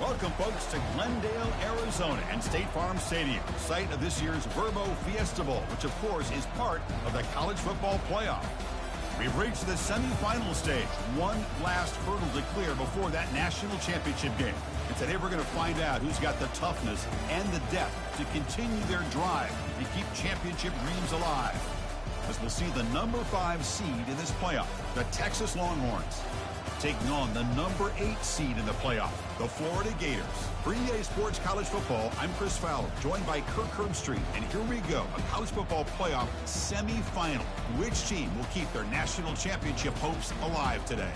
Welcome, folks, to Glendale, Arizona, and State Farm Stadium, site of this year's Verbo Fiesta Bowl, which, of course, is part of the college football playoff. We've reached the semifinal stage, one last hurdle to clear before that national championship game. And today we're going to find out who's got the toughness and the depth to continue their drive and keep championship dreams alive. As we'll see the number 5 seed in this playoff, the Texas Longhorns, taking on the number 8 seed in the playoff, the Florida Gators. For EA Sports College Football, I'm Chris Fowler, joined by Kirk Herbstreit. And here we go, a college football playoff semifinal. Which team will keep their national championship hopes alive today?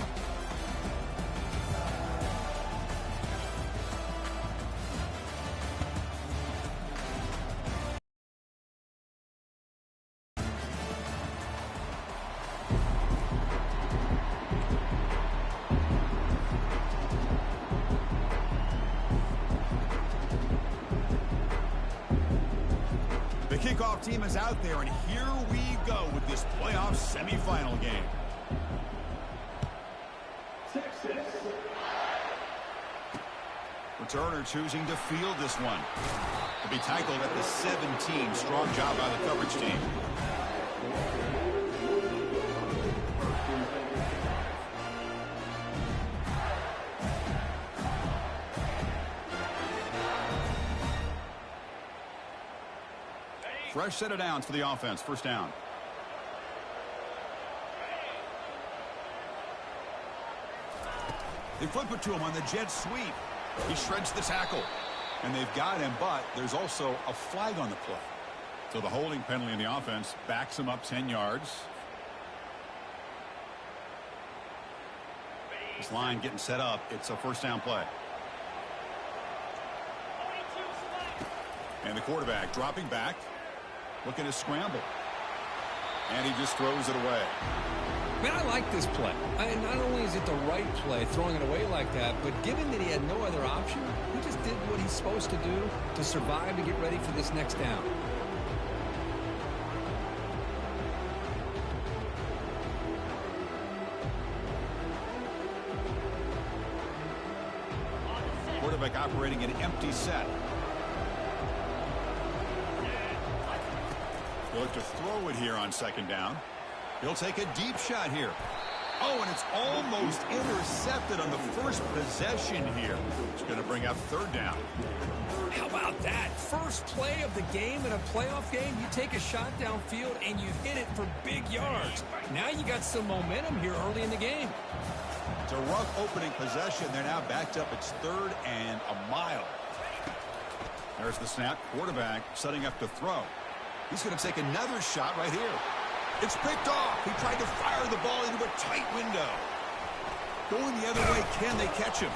Kickoff team is out there, and here we go with this playoff semifinal game. Returner choosing to field this one. To be tackled at the 17. Strong job by the coverage team. Fresh set of downs for the offense. First down. They flip it to him on the jet sweep. He shreds the tackle. And they've got him, but there's also a flag on the play. So the holding penalty in the offense backs him up 10 yards. This line getting set up. It's a first down play. And the quarterback dropping back. Looking to scramble. And he just throws it away. Man, I like this play. Not only is it the right play, throwing it away like that, but given that he had no other option, he just did what he's supposed to do to survive and get ready for this next down. Quarterback operating an empty set. He'll look to throw it here on second down. He'll take a deep shot here. Oh, and it's almost intercepted on the first possession here. It's going to bring up third down. How about that? First play of the game in a playoff game, you take a shot downfield and you hit it for big yards. Now you got some momentum here early in the game. It's a rough opening possession. They're now backed up. It's 3rd and a mile. There's the snap. Quarterback setting up to throw. He's going to take another shot right here. It's picked off. He tried to fire the ball into a tight window. Going the other way, can they catch him?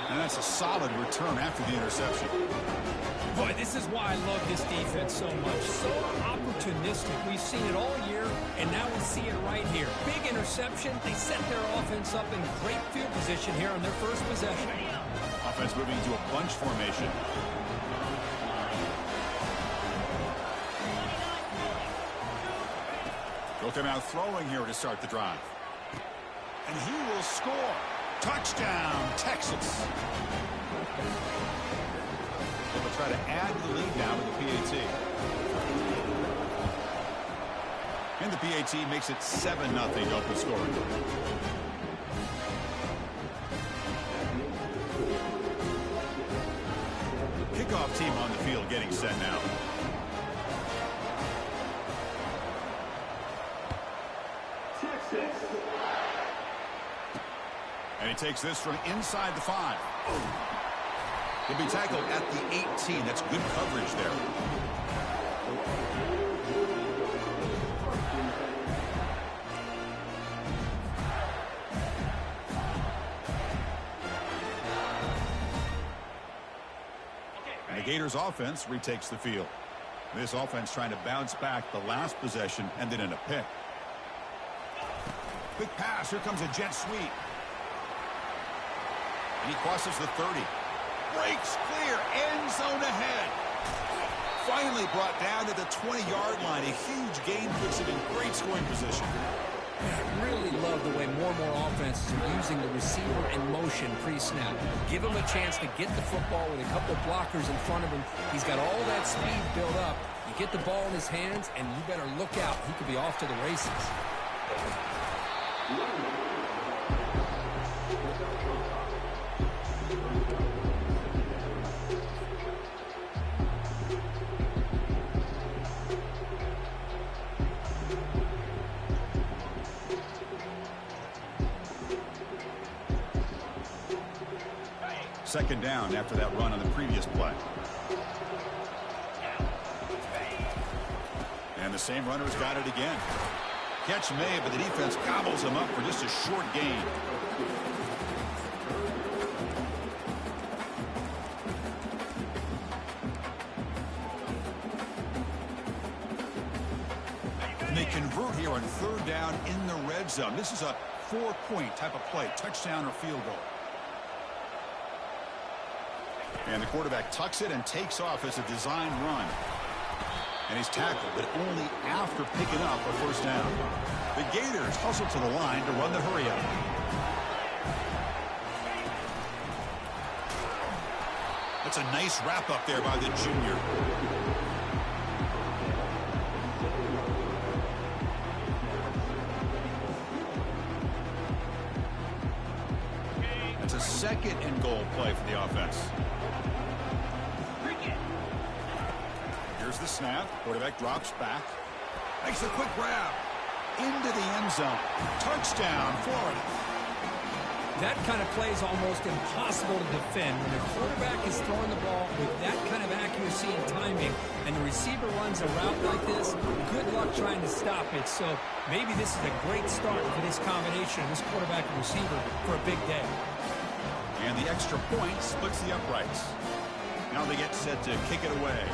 And that's a solid return after the interception. Boy, this is why I love this defense so much. So opportunistic. We've seen it all year, and now we see it right here. Big interception. They set their offense up in great field position here on their first possession. Offense moving into a bunch formation. They'll come out throwing here to start the drive. And he will score. Touchdown, Texas. They'll try to add to the lead now with the PAT. And the PAT makes it 7-0 open scoring. Kickoff team on the field getting set now. And he takes this from inside the 5. He'll be tackled at the 18. That's good coverage there. And the Gators offense retakes the field. This offense trying to bounce back the last possession and then in a pick. Quick pass. Here comes a jet sweep. And he crosses the 30. Breaks clear. End zone ahead. Finally brought down to the 20-yard line. A huge gain puts him in great scoring position. I really love love the way more and more offenses are using the receiver in motion pre-snap. Give him a chance to get the football with a couple blockers in front of him. He's got all that speed built up. You get the ball in his hands, and you better look out. He could be off to the races. Second down after that run on the previous play. And the same runner's got it again. Catch made, but the defense gobbles him up for just a short gain. And they convert here on third down in the red zone. This is a 4-point type of play, touchdown or field goal. And the quarterback tucks it and takes off as a design run. And he's tackled, but only after picking up a first down. The Gators hustle to the line to run the hurry-up. That's a nice wrap-up there by the junior. That's a second and goal play for the offense. Here's the snap. Quarterback drops back. Makes a quick grab. Into the end zone. Touchdown, Florida. That kind of play is almost impossible to defend. When the quarterback is throwing the ball with that kind of accuracy and timing, and the receiver runs a route like this, good luck trying to stop it. So maybe this is a great start for this combination, this quarterback and receiver, for a big day. And the extra point splits the uprights. Now they get set to kick it away.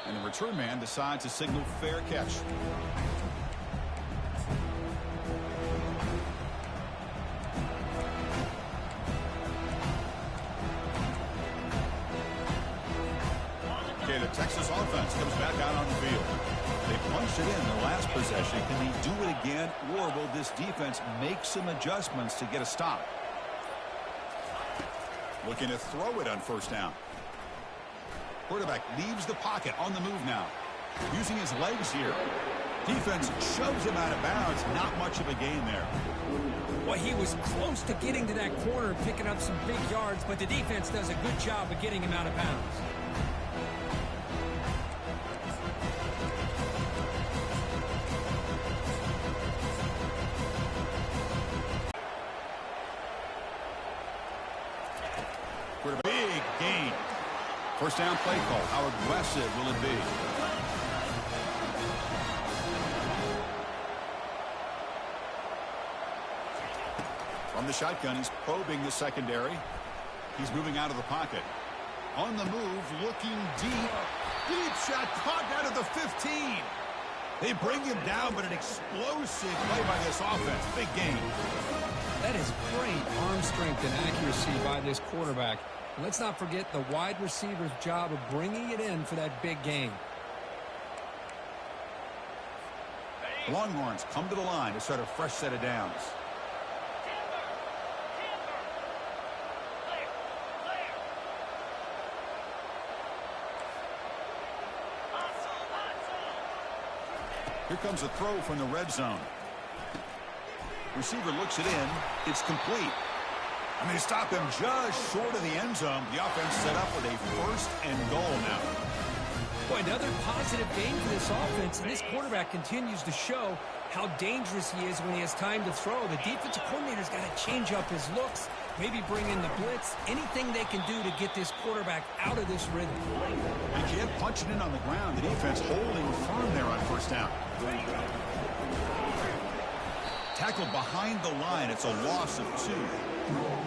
And the return man decides to signal fair catch. Okay, the Texas offense comes back out on the field. They punched it in the last possession. Can they do it again, or will this defense make some adjustments to get a stop? Looking to throw it on first down. Quarterback leaves the pocket on the move now. Using his legs here. Defense shoves him out of bounds. Not much of a gain there. Well, he was close to getting to that corner and picking up some big yards, but the defense does a good job of getting him out of bounds. Big gain. First down play call. How aggressive will it be? From the shotgun, he's probing the secondary. He's moving out of the pocket. On the move, looking deep. Deep shot caught out of the 15. They bring him down, but an explosive play by this offense. Big gain. That is great arm strength and accuracy by this quarterback. Let's not forget the wide receiver's job of bringing it in for that big gain. The Longhorns come to the line to start a fresh set of downs. Here comes a throw from the red zone. Receiver looks it in. It's complete. And they stop him just short of the end zone. The offense set up with a first and goal now. Boy, another positive game for this offense, and this quarterback continues to show how dangerous he is when he has time to throw. The defensive coordinator's got to change up his looks, maybe bring in the blitz, anything they can do to get this quarterback out of this rhythm. They can't punch it in on the ground. The defense holding firm there on first down. Tackled behind the line. It's a loss of 2.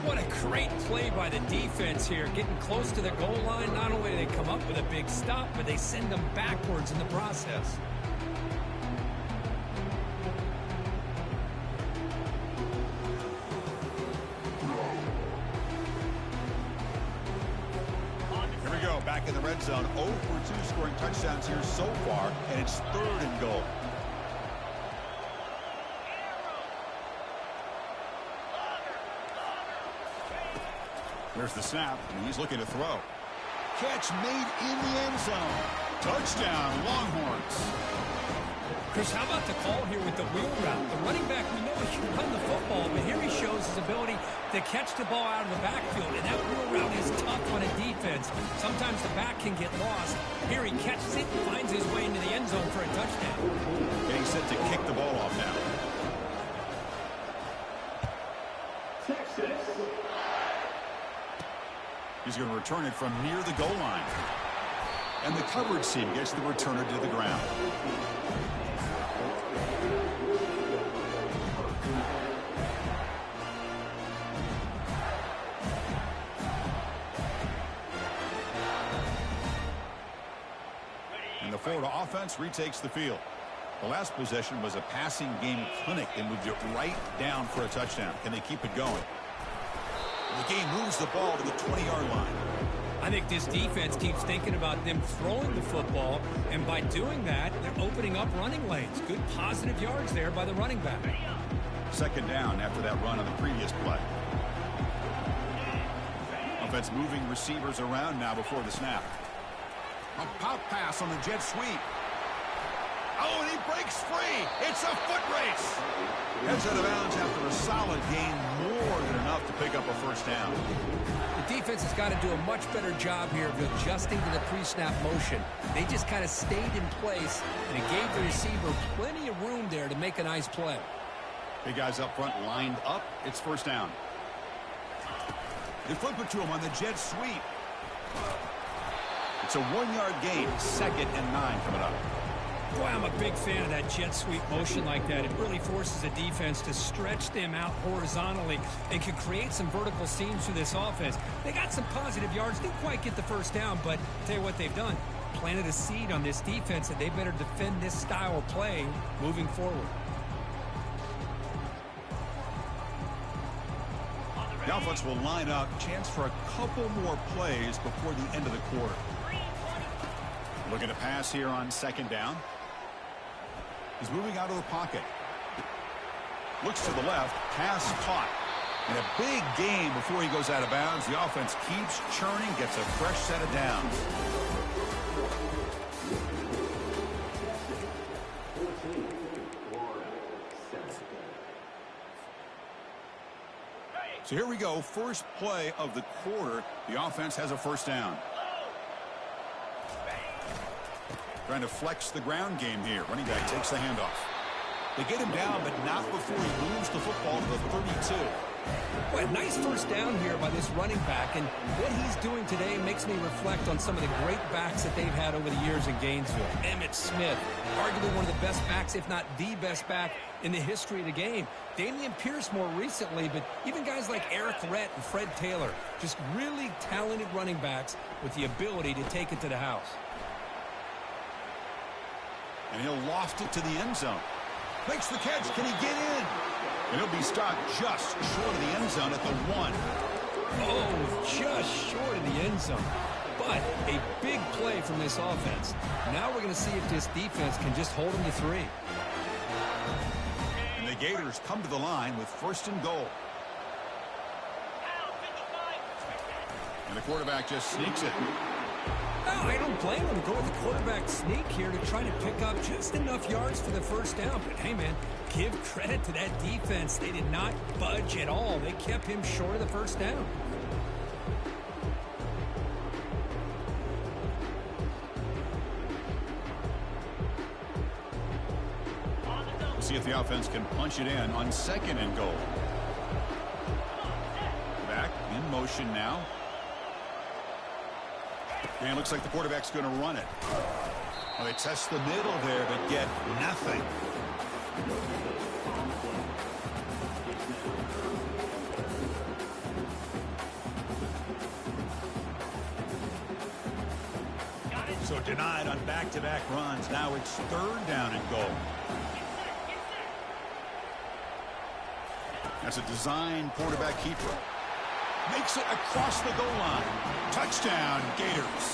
What a great play by the defense here. Getting close to the goal line, not only do they come up with a big stop, but they send them backwards in the process. back in the red zone. 0 for 2 scoring touchdowns here so far, and it's 3rd and goal. There's the snap, and he's looking to throw. Catch made in the end zone. Touchdown, Longhorns. Chris, how about the call here with the wheel route? The running back, we know he can run the football, but here he shows his ability to catch the ball out of the backfield, and that wheel route is tough on a defense. Sometimes the back can get lost. Here he catches it and finds his way into the end zone for a touchdown. Getting set to kick the ball off now. He's going to return it from near the goal line. And the coverage team gets the returner to the ground. And the Florida offense retakes the field. The last possession was a passing game clinic. They moved it right down for a touchdown. Can they keep it going? The game moves the ball to the 20-yard line. I think this defense keeps thinking about them throwing the football, and by doing that, they're opening up running lanes. Good positive yards there by the running back. 2nd down after that run on the previous play. Offense moving receivers around now before the snap. A pop pass on the jet sweep. Oh, and he breaks free. It's a foot race. Heads out of bounds after a solid gain, more than enough to pick up a 1st down. The defense has got to do a much better job here of adjusting to the pre-snap motion. They just kind of stayed in place, and it gave the receiver plenty of room there to make a nice play. Big guys up front lined up. It's 1st down. They flip it to him on the jet sweep. It's a 1-yard gain. 2nd and 9 coming up. Boy, I'm a big fan of that jet sweep motion like that. It really forces the defense to stretch them out horizontally and can create some vertical seams for this offense. They got some positive yards. Didn't quite get the 1st down, but I'll tell you what they've done. Planted a seed on this defense that they better defend this style of play moving forward. The offense will line up. Chance for a couple more plays before the end of the quarter. Looking to pass here on 2nd down. He's moving out of the pocket. Looks to the left. Pass caught. And a big gain before he goes out of bounds. The offense keeps churning, gets a fresh set of downs. So here we go. First play of the quarter. The offense has a 1st down. Trying to flex the ground game here. Running back takes the handoff. They get him down, but not before he moves the football to the 32. Well, nice 1st down here by this running back, and what he's doing today makes me reflect on some of the great backs that they've had over the years in Gainesville. Emmitt Smith, arguably one of the best backs, if not the best back in the history of the game. Damian Pierce more recently, but even guys like Eric Rhett and Fred Taylor, just really talented running backs with the ability to take it to the house. And he'll loft it to the end zone. Makes the catch. Can he get in? And he'll be stopped just short of the end zone at the 1. Oh, just short of the end zone. But a big play from this offense. Now we're going to see if this defense can just hold them to 3. And the Gators come to the line with 1st and goal. And the quarterback just sneaks it. No, I don't blame him to go with the quarterback sneak here to try to pick up just enough yards for the 1st down. But, hey, man, give credit to that defense. They did not budge at all. They kept him short of the 1st down. We'll see if the offense can punch it in on 2nd and goal. Back in motion now. And it looks like the quarterback's going to run it. Well, they test the middle there, but get nothing. So denied on back-to-back runs. Now it's 3rd down and goal. That's a design quarterback keeper. Makes it across the goal line. Touchdown, Gators.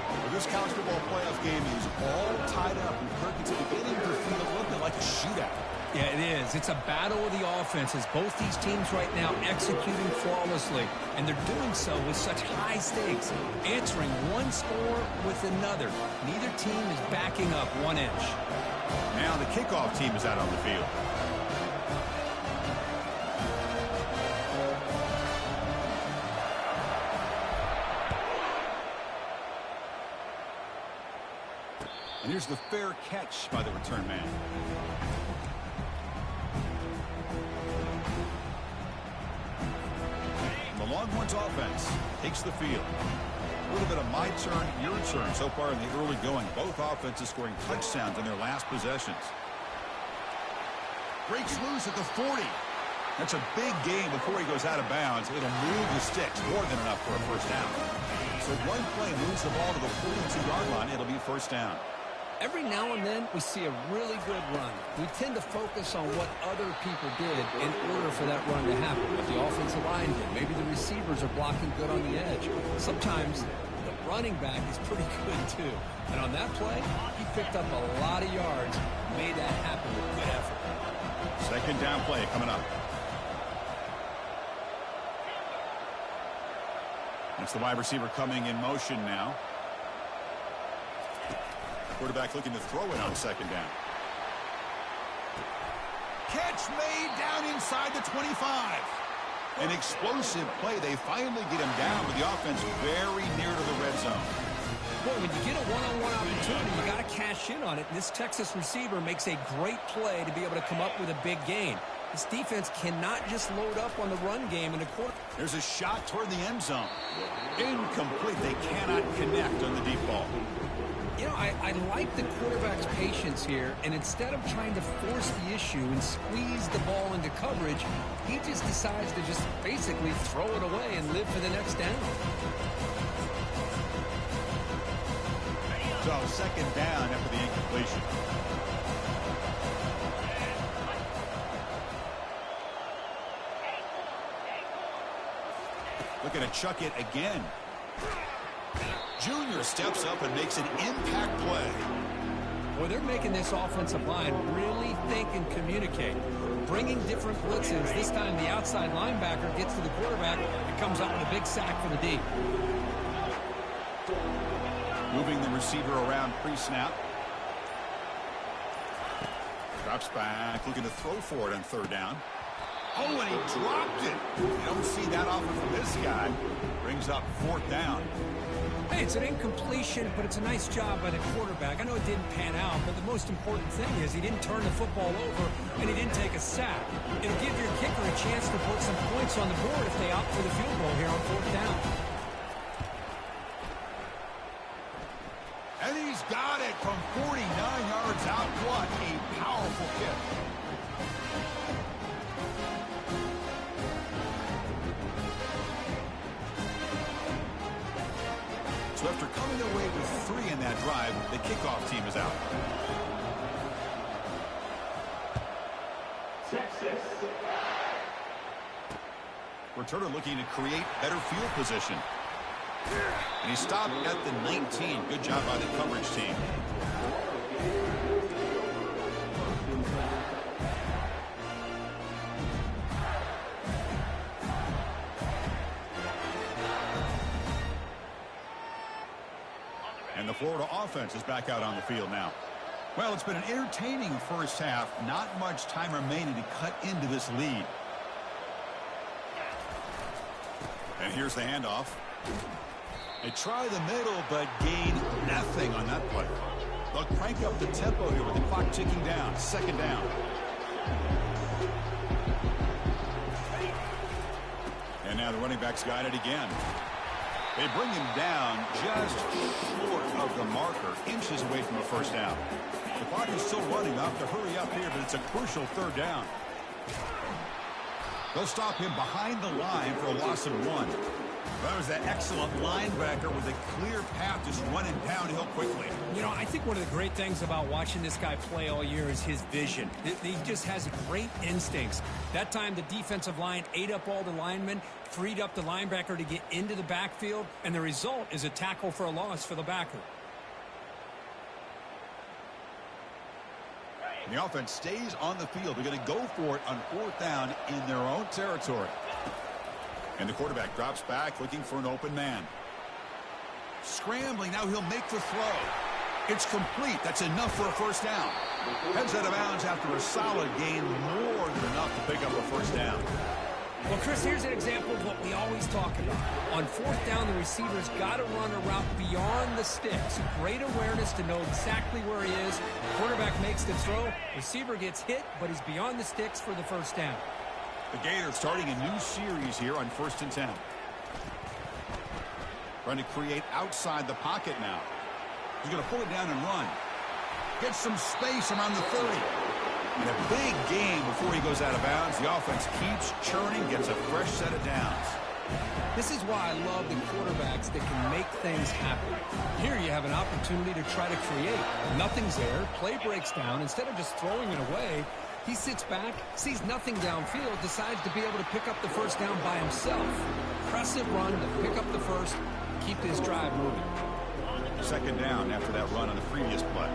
Well, this college football playoff game is all tied up. And Kirk, it's beginning to feel a little bit like a shootout. Yeah, it is. It's a battle of the offenses. Both these teams right now executing flawlessly, and they're doing so with such high stakes, answering one score with another. Neither team is backing up 1 inch. Now the kickoff team is out on the field. And here's the fair catch by the return man. The Longhorns offense takes the field. A little bit of my turn, your turn so far in the early going. Both offenses scoring touchdowns in their last possessions. Breaks loose at the 40. That's a big gain before he goes out of bounds. It'll move the sticks more than enough for a first down. So one play moves the ball to the 42-yard line. It'll be first down. Every now and then, we see a really good run. We tend to focus on what other people did in order for that run to happen. What the offensive line did. Maybe the receivers are blocking good on the edge. Sometimes the running back is pretty good, too. And on that play, he picked up a lot of yards, made that happen with good effort. Second down play coming up. That's the wide receiver coming in motion now. Quarterback looking to throw it on second down. Catch made down inside the 25. An explosive play. They finally get him down, but the offense very near to the red zone. Boy, when you get a one-on-one opportunity, you got to cash in on it. And this Texas receiver makes a great play to be able to come up with a big gain. This defense cannot just load up on the run game in the quarter. There's a shot toward the end zone. Incomplete. They cannot connect on the deep ball. You know, I like the quarterback's patience here, and instead of trying to force the issue and squeeze the ball into coverage, he just decides to just basically throw it away and live for the next down. So second down after the incompletion. Looking to chuck it again. Junior steps up and makes an impact play. Well, they're making this offensive line really think and communicate. Bringing different blitzes. This time the outside linebacker gets to the quarterback and comes up with a big sack for the D. Moving the receiver around pre-snap. Drops back, looking to throw for it on third down. Oh, and he dropped it. You don't see that often from this guy. Brings up fourth down. Hey, it's an incompletion, but it's a nice job by the quarterback. I know it didn't pan out, but the most important thing is he didn't turn the football over and he didn't take a sack. It'll give your kicker a chance to put some points on the board if they opt for the field goal here on fourth down. And he's got it from 49 yards out. What a powerful kick. So after coming away with 3 in that drive, the kickoff team is out. Returner looking to create better field position. And he stopped at the 19. Good job by the coverage team. And the Florida offense is back out on the field now. Well, it's been an entertaining first half. Not much time remaining to cut into this lead. And here's the handoff. They try the middle, but gain nothing on that play. They'll crank up the tempo here with the clock ticking down. Second down. And now the running back's got it again. They bring him down just short of the marker, inches away from a first down. The clock is still running. They'll have to hurry up here, but it's a crucial third down. They'll stop him behind the line for a loss of 1. That was that excellent linebacker with a clear path just running downhill quickly. You know, I think one of the great things about watching this guy play all year is his vision. He just has great instincts. That time, the defensive line ate up all the linemen, freed up the linebacker to get into the backfield, and the result is a tackle for a loss for the backer. The offense stays on the field. They're going to go for it on 4th down in their own territory. And the quarterback drops back looking for an open man. Scrambling, now he'll make the throw. It's complete. That's enough for a first down. Heads out of bounds after a solid gain, more than enough to pick up a first down. Well, Chris, here's an example of what we always talk about. On 4th down, the receiver's got to run a route beyond the sticks. Great awareness to know exactly where he is. Quarterback makes the throw. Receiver gets hit, but he's beyond the sticks for the first down. The Gators starting a new series here on 1st and 10. Trying to create outside the pocket now. He's going to pull it down and run. Get some space around the 30. And a big gain before he goes out of bounds. The offense keeps churning, gets a fresh set of downs. This is why I love the quarterbacks that can make things happen. Here you have an opportunity to try to create. Nothing's there. Play breaks down. Instead of just throwing it away, he sits back, sees nothing downfield, decides to be able to pick up the first down by himself. Impressive run to pick up the first, keep this drive moving. 2nd down after that run on the previous play.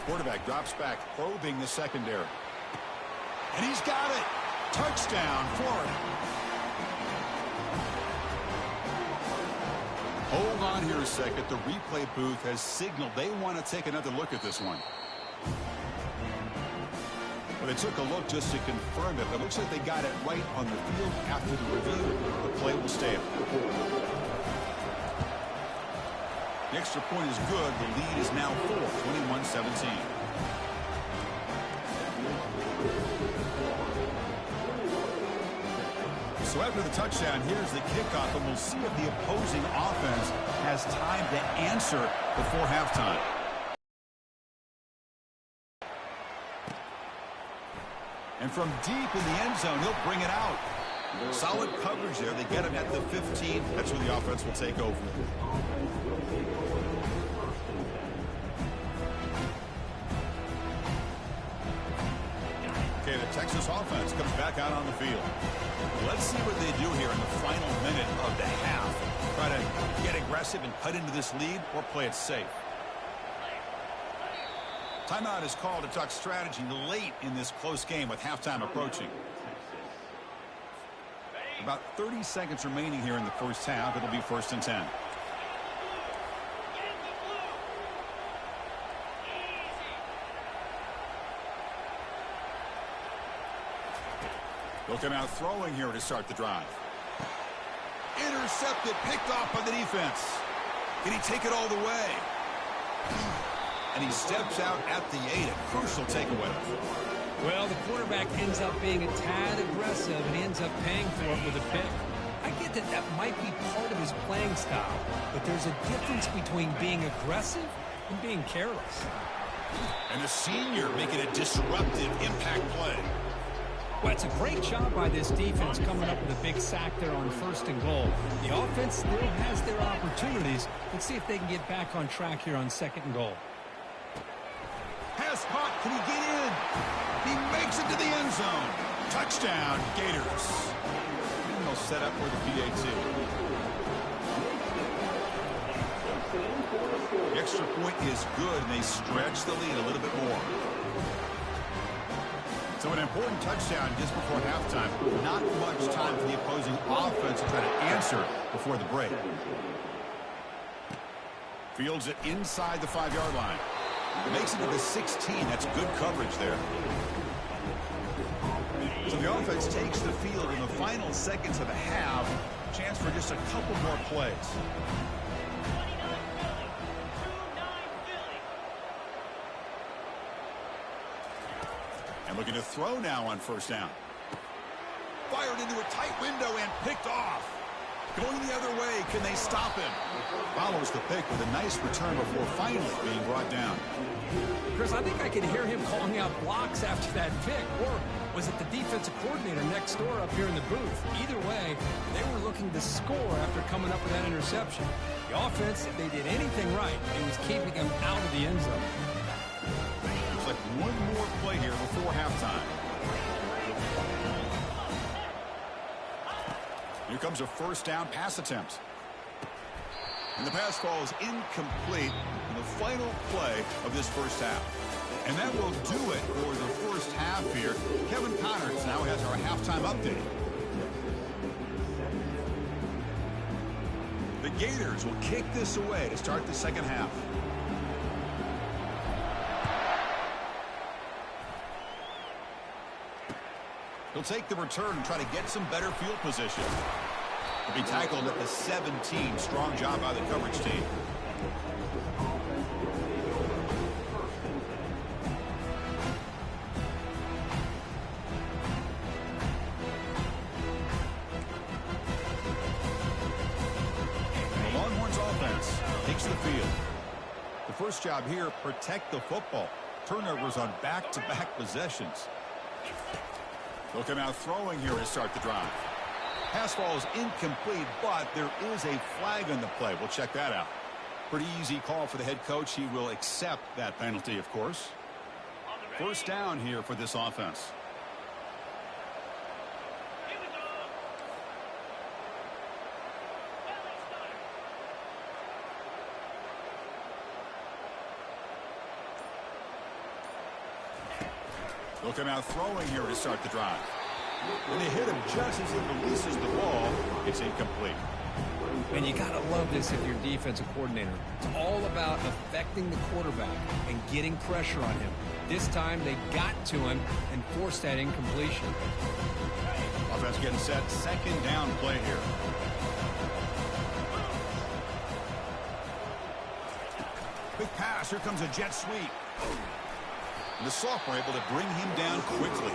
Quarterback drops back, probing the secondary. And he's got it. Touchdown, Florida. Hold on here a second. The replay booth has signaled they want to take another look at this one. Well, they took a look just to confirm it. It looks like they got it right on the field after the review. The play will stay. The extra point is good. The lead is now 4, 21-17. So after the touchdown, here's the kickoff, and we'll see if the opposing offense has time to answer before halftime. And from deep in the end zone, he'll bring it out. Solid coverage there. They get him at the 15. That's where the offense will take over. Okay, the Texas offense comes back out on the field. Let's see what they do here in the final minute of the half. Try to get aggressive and cut into this lead or play it safe. Timeout is called to talk strategy late in this close game with halftime approaching. About 30 seconds remaining here in the first half. It'll be 1st and 10. They'll come out throwing here to start the drive. Intercepted, picked off by the defense. Can he take it all the way? And he steps out at the 8. A crucial takeaway. Well, the quarterback ends up being a tad aggressive, and he ends up paying for it with a pick. I get that that might be part of his playing style, but there's a difference between being aggressive and being careless. And the senior making a disruptive impact play. Well, it's a great job by this defense coming up with a big sack there on 1st and goal. The offense still has their opportunities. Let's see if they can get back on track here on 2nd and goal. Pass caught. Can he get in? He makes it to the end zone. Touchdown, Gators. And they'll set up for the PAT. The extra point is good, and they stretch the lead a little bit more. So an important touchdown just before halftime. Not much time for the opposing offense to try to answer before the break. Fields it inside the 5-yard line. Makes it to the 16. That's good coverage there. So the offense takes the field in the final seconds of the half. Chance for just a couple more plays. And looking to throw now on 1st down. Fired into a tight window and picked off. Going the other way. Can they stop him? Follows the pick with a nice return before finally being brought down. Chris, I think I could hear him calling out blocks after that pick. Or was it the defensive coordinator next door up here in the booth? Either way, they were looking looking to score after coming up with that interception. The offense, if they did anything right, it was keeping him out of the end zone. Looks like one more play here before halftime. Here comes a first down pass attempt. And the pass falls incomplete in the final play of this first half. And that will do it for the first half here. Kevin Connors now has our halftime update. The Gators will kick this away to start the second half. He'll take the return and try to get some better field position. He'll be tackled at the 17. Strong job by the coverage team. The Longhorns offense takes the field. The first job here, protect the football. Turnovers on back-to-back possessions. They'll come out throwing here to start the drive. Pass ball is incomplete, but there is a flag on the play. We'll check that out. Pretty easy call for the head coach. He will accept that penalty, of course. First down here for this offense. They'll come out throwing here to start the drive. And they hit him just as he releases the ball. It's incomplete. And you got to love this if you're defensive coordinator. It's all about affecting the quarterback and getting pressure on him. This time they got to him and forced that incompletion. Offense getting set. Second down play here. Quick pass. Here comes a jet sweep. The sophomore able to bring him down quickly.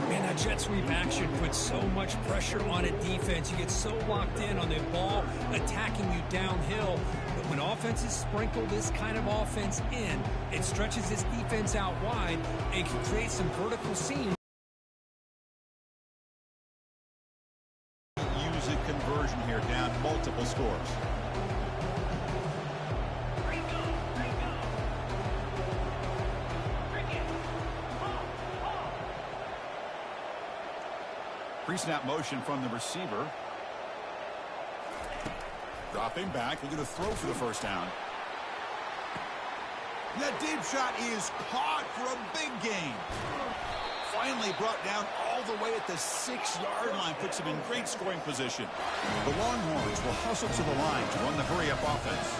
Man, that jet sweep action puts so much pressure on a defense. You get so locked in on the ball attacking you downhill. But when offenses sprinkle this kind of offense in, it stretches this defense out wide and can create some vertical seams. Use a conversion here, down multiple scores. Pre-snap motion from the receiver. Dropping back, looking to throw for the first down. That deep shot is caught for a big gain. Finally brought down all the way at the 6-yard line, puts him in great scoring position. The Longhorns will hustle to the line to run the hurry-up offense.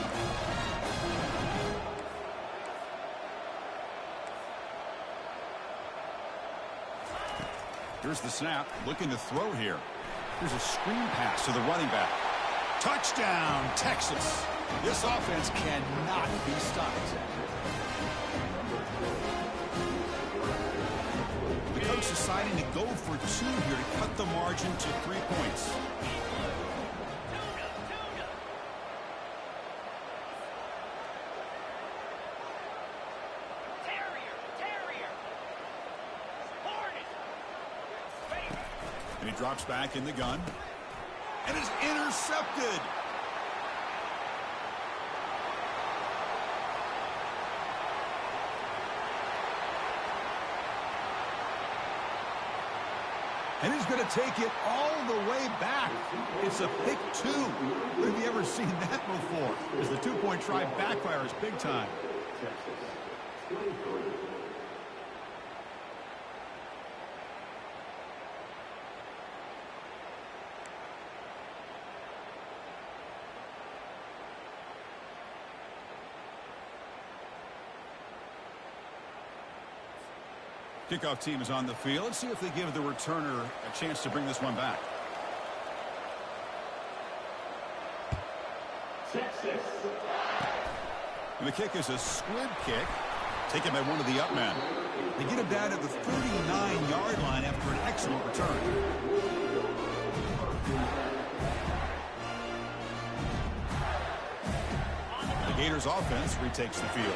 Here's the snap, looking to throw here. Here's a screen pass to the running back. Touchdown, Texas. This offense cannot be stopped. The coach deciding to go for 2 here to cut the margin to 3 points. And he drops back in the gun. And is intercepted. And he's going to take it all the way back. It's a pick 2. When have you ever seen that before? As the 2-point try backfires big time. Kickoff team is on the field. Let's see if they give the returner a chance to bring this one back. And the kick is a squib kick, taken by one of the up men. They get him down at the 39-yard line after an excellent return. The Gators offense retakes the field.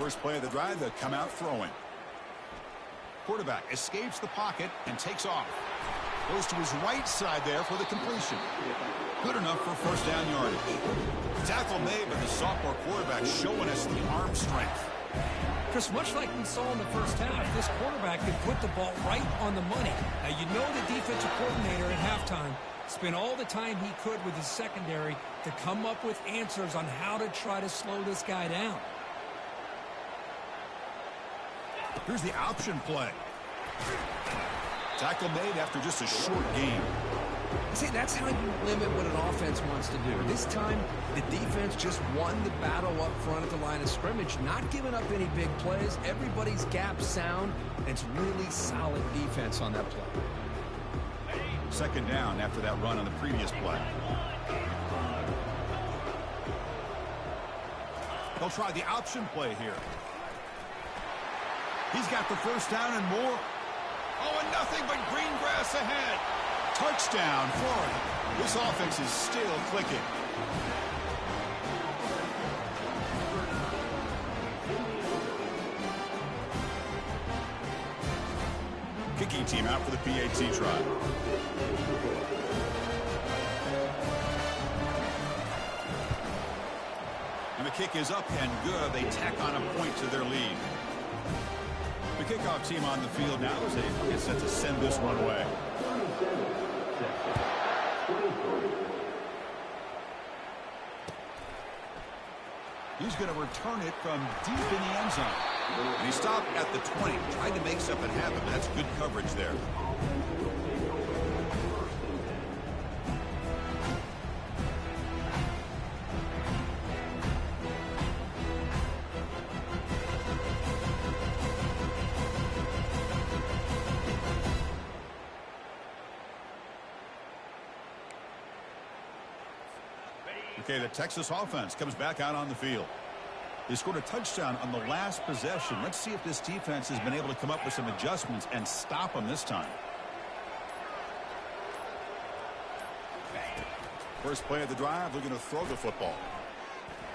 First play of the drive, they'll come out throwing. Quarterback escapes the pocket and takes off. Goes to his right side there for the completion. Good enough for first down yardage. Tackle made, but the sophomore quarterback showing us the arm strength. Chris, much like we saw in the first half, this quarterback could put the ball right on the money. Now, you know the defensive coordinator at halftime spent all the time he could with his secondary to come up with answers on how to try to slow this guy down. Here's the option play. Tackle made after just a short game. See, that's how you limit what an offense wants to do. This time, the defense just won the battle up front at the line of scrimmage, not giving up any big plays. Everybody's gap sound, and it's really solid defense on that play. Second down after that run on the previous play. They'll try the option play here. He's got the first down and more. Oh, and nothing but green grass ahead. Touchdown, Florida. This offense is still clicking. Kicking team out for the PAT try. And the kick is up and good. They tack on a point to their lead. The kickoff team on the field now as they get set to send this one away. He's going to return it from deep in the end zone. And he stopped at the 20. Tried to make something happen, but that's good coverage there. Okay, the Texas offense comes back out on the field. They scored a touchdown on the last possession. Let's see if this defense has been able to come up with some adjustments and stop them this time. First play of the drive, looking to throw the football.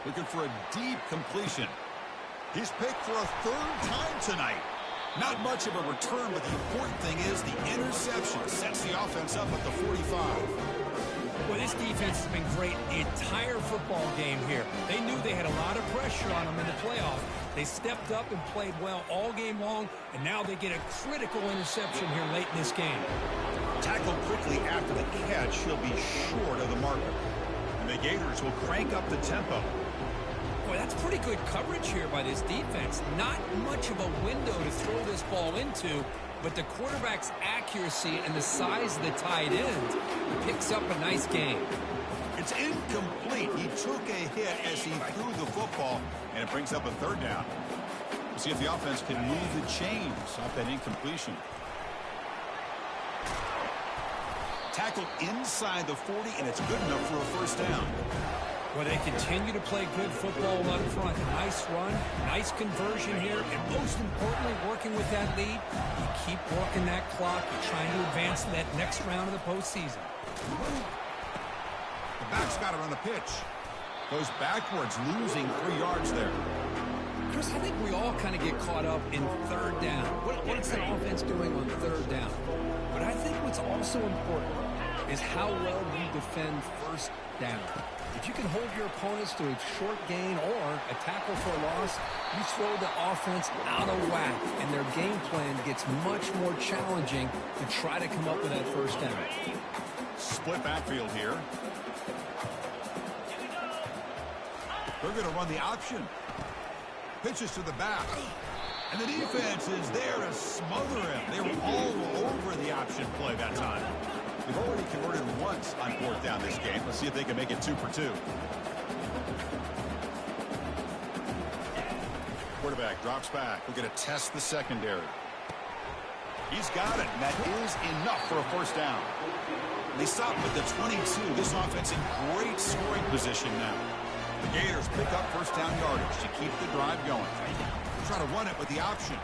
Looking for a deep completion. He's picked for a third time tonight. Not much of a return, but the important thing is the interception sets the offense up at the 45. Well, this defense has been great the entire football game here. They knew they had a lot of pressure on them in the playoff. They stepped up and played well all game long, and now they get a critical interception here late in this game. Tackled quickly after the catch, he'll be short of the marker. And the Gators will crank up the tempo. Boy, that's pretty good coverage here by this defense. Not much of a window to throw this ball into, but the quarterback's accuracy and the size of the tight end picks up a nice game. It's incomplete. He took a hit as he threw the football, and it brings up a third down. We'll see if the offense can move the chains off that incompletion. Tackle inside the 40, and it's good enough for a first down. Well, they continue to play good football up front. Nice run, nice conversion here, and most importantly, working with that lead, you keep working that clock. You're trying to advance to that next round of the postseason. The back's got it on the pitch. Goes backwards, losing 3 yards there. Chris, I think we all kind of get caught up in third down. What's the offense doing on third down? But I think what's also important is how well you defend first down. If you can hold your opponents to a short gain or a tackle for a loss, you throw the offense out of whack, and their game plan gets much more challenging to try to come up with that first down. Split backfield here. They're going to run the option. Pitches to the back. And the defense is there to smother him. They were all over the option play that time. They've already converted once on fourth down this game. Let's see if they can make it 2 for 2. Quarterback drops back. We're going to test the secondary. He's got it, and that is enough for a first down. They stop at the 22. This offense in great scoring position now. The Gators pick up first down yardage to keep the drive going. Try to run it with the option.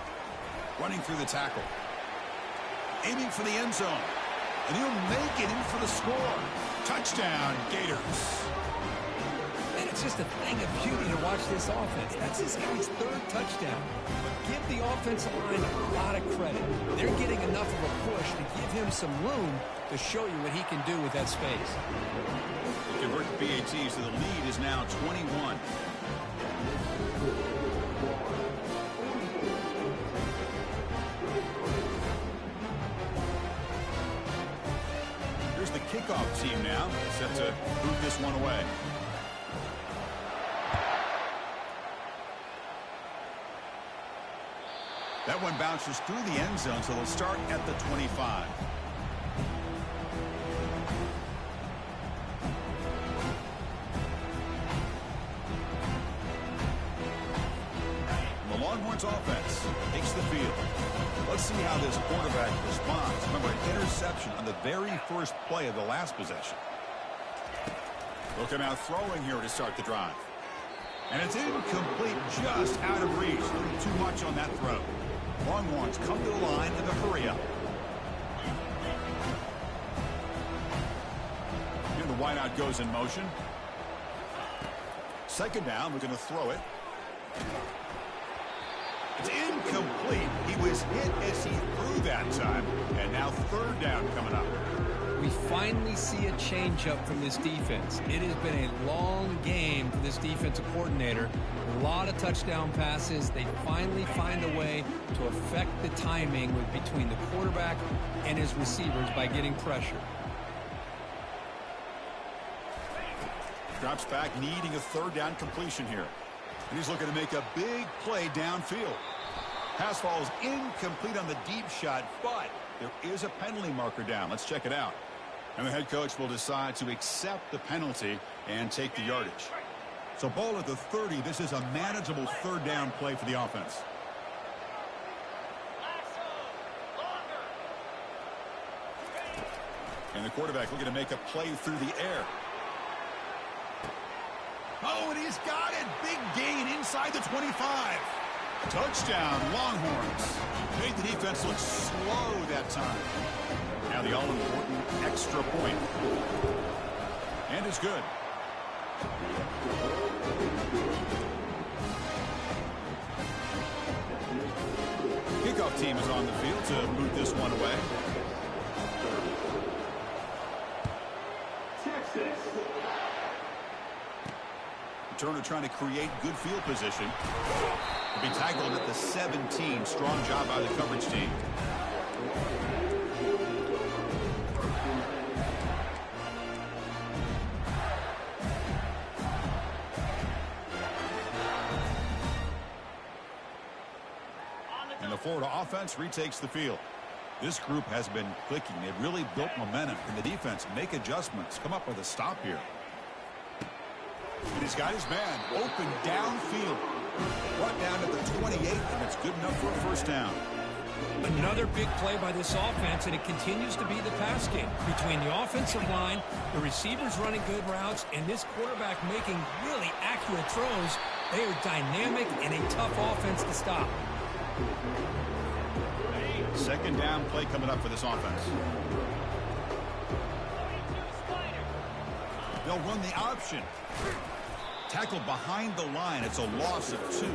Running through the tackle. Aiming for the end zone. And he'll make it in for the score. Touchdown, Gators. And It's just a thing of beauty to watch this offense. That's this guy's third touchdown. Give the offensive line a lot of credit. They're getting enough of a push to give him some room to show you what he can do with that space. They convert the PAT, so the lead is now 21. Here's the kickoff team now, set to boot this one away. That one bounces through the end zone, so they'll start at the 25. The Longhorns offense takes the field. Let's see how this quarterback responds. Remember, an interception on the very first play of the last possession. They'll come out throwing here to start the drive. And it's incomplete, just out of reach. A little too much on that throw. Longhorns come to the line in the hurry up. And the wideout goes in motion. Second down, we're going to throw it. It's incomplete. He was hit as he threw that time. And now third down coming up. We finally see a changeup from this defense. It has been a long game for this defensive coordinator. A lot of touchdown passes. They finally find a way to affect the timing between the quarterback and his receivers by getting pressure. Drops back, needing a third down completion here. And he's looking to make a big play downfield. Pass falls incomplete on the deep shot, but there is a penalty marker down. Let's check it out. And the head coach will decide to accept the penalty and take the yardage. So ball at the 30. This is a manageable third down play for the offense. And the quarterback looking to make a play through the air. Oh, and he's got it. Big gain inside the 25. Touchdown, Longhorns. Made the defense look slow that time. Now the all-important extra point. And it's good. Kickoff team is on the field to boot this one away. Returner trying to create good field position. Will be tackled at the 17. Strong job by the coverage team. And the Florida offense retakes the field. This group has been clicking. They've really built momentum. And the defense make adjustments. Come up with a stop here. And he's got his man open downfield. Brought down at the 28, and it's good enough for a first down. Another big play by this offense, and it continues to be the pass game. Between the offensive line, the receivers running good routes, and this quarterback making really accurate throws, they are dynamic and a tough offense to stop. Second down play coming up for this offense. They'll run the option. Tackled behind the line. It's a loss of 2.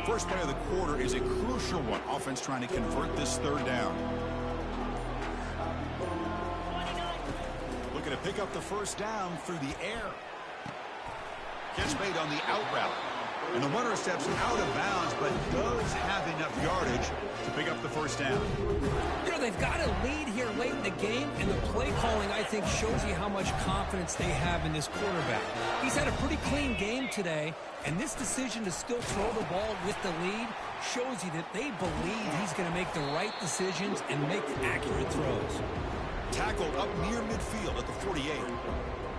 First play of the quarter is a crucial one. Offense trying to convert this third down. Looking to pick up the first down through the air. Catch made on the out route. And the runner steps out of bounds, but does have enough yardage to pick up the first down. You know, they've got a lead here late in the game, and the play calling, I think, shows you how much confidence they have in this quarterback. He's had a pretty clean game today, and this decision to still throw the ball with the lead shows you that they believe he's going to make the right decisions and make accurate throws. Tackled up near midfield at the 48.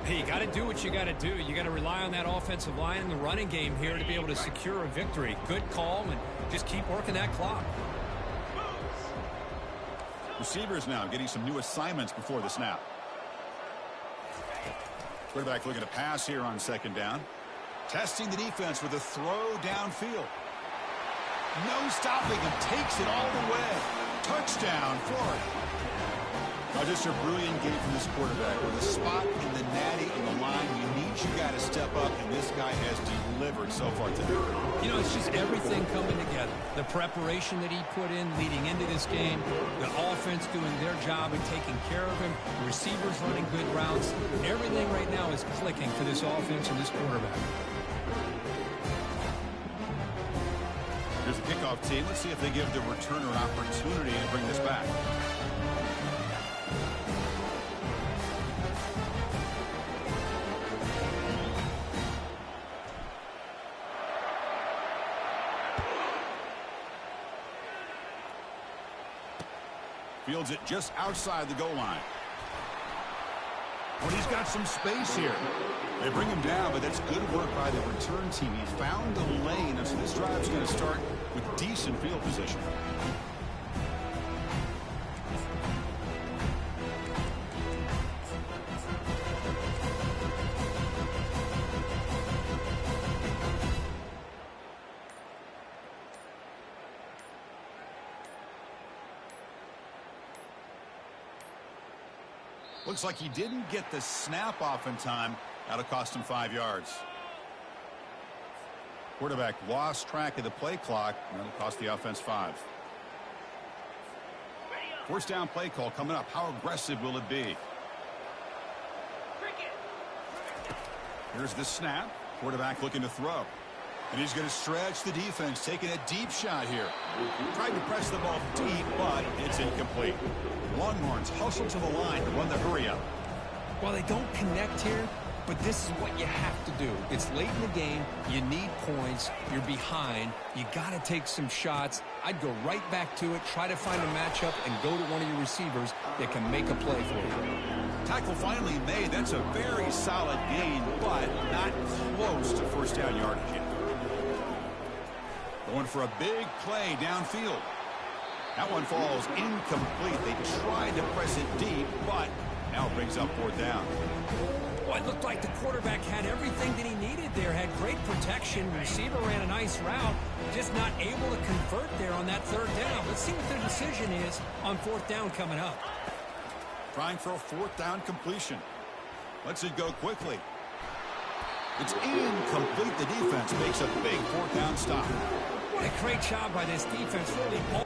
Hey, you got to do what you got to do. You got to rely on that offensive line and the running game here to be able to secure a victory. Good call, and just keep working that clock. Receivers now getting some new assignments before the snap. Quarterback looking to pass here on second down. Testing the defense with a throw downfield. No stopping him. Takes it all the way. Touchdown, Florida. Now just a brilliant game from this quarterback. With a spot in the natty in the line, you got to step up, and this guy has delivered so far today. You know, it's just everything coming together. The preparation that he put in leading into this game, the offense doing their job and taking care of him, the receivers running good routes. Everything right now is clicking for this offense and this quarterback. Here's the kickoff team. Let's see if they give the returner an opportunity to bring this back. Fields it just outside the goal line. Well, he's got some space here. They bring him down, but that's good work by the return team. He found the lane, and so this drive's going to start with decent field position. Looks like he didn't get the snap off in time. That'll cost him 5 yards. Quarterback lost track of the play clock. That'll cost the offense 5. First down play call coming up. How aggressive will it be? Here's the snap. Quarterback looking to throw. And he's going to stretch the defense, taking a deep shot here. Tried to press the ball deep, but it's incomplete. Longhorns hustle to the line to run the hurry up. Well, they don't connect here, but this is what you have to do. It's late in the game. You need points. You're behind. You got to take some shots. I'd go right back to it, try to find a matchup, and go to one of your receivers that can make a play for you. Tackle finally made. That's a very solid gain, but not close to first down yardage yet. Going for a big play downfield. That one falls incomplete. They tried to press it deep, but now it brings up fourth down. Well, it looked like the quarterback had everything that he needed there. Had great protection. Receiver ran a nice route. Just not able to convert there on that third down. Let's see what their decision is on fourth down coming up. Trying for a fourth down completion. Lets it go quickly. It's incomplete. The defense makes a big fourth down stop. What a great job by this defense. Really all